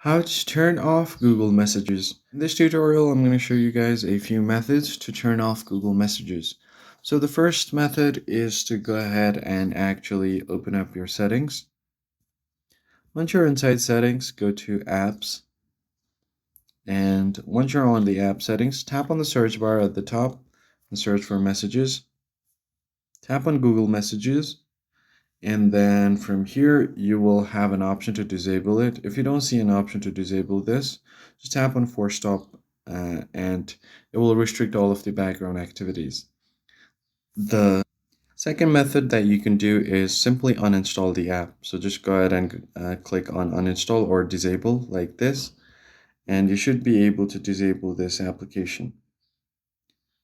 How to turn off Google Messages. In this tutorial, I'm going to show you guys a few methods to turn off Google Messages. So the first method is to go ahead and actually open up your settings. Once you're inside settings, go to apps. And once you're on the app settings, tap on the search bar at the top and search for messages. Tap on Google Messages. And then from here, you will have an option to disable it. If you don't see an option to disable this, just tap on force stop and it will restrict all of the background activities. The second method that you can do is simply uninstall the app. So just go ahead and click on uninstall or disable like this, and you should be able to disable this application.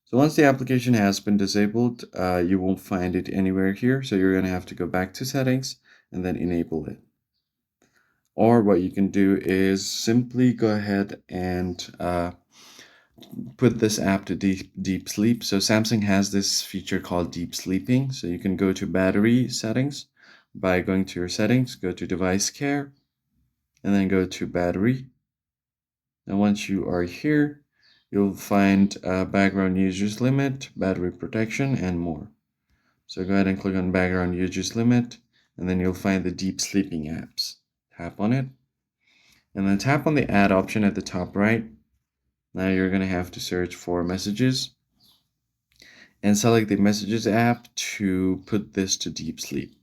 So once the application has been disabled, you won't find it anywhere here. So you're going to have to go back to settings and then enable it. Or what you can do is simply go ahead and put this app to deep sleep. So Samsung has this feature called deep sleeping. So you can go to battery settings by going to your settings, go to device care, and then go to battery. And once you are here, you'll find background users limit, battery protection, and more. So go ahead and click on background users limit, and then you'll find the deep sleeping apps. Tap on it, and then tap on the add option at the top right. Now you're going to have to search for messages and select the messages app to put this to deep sleep.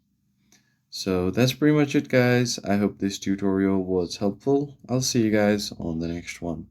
So that's pretty much it, guys. I hope this tutorial was helpful. I'll see you guys on the next one.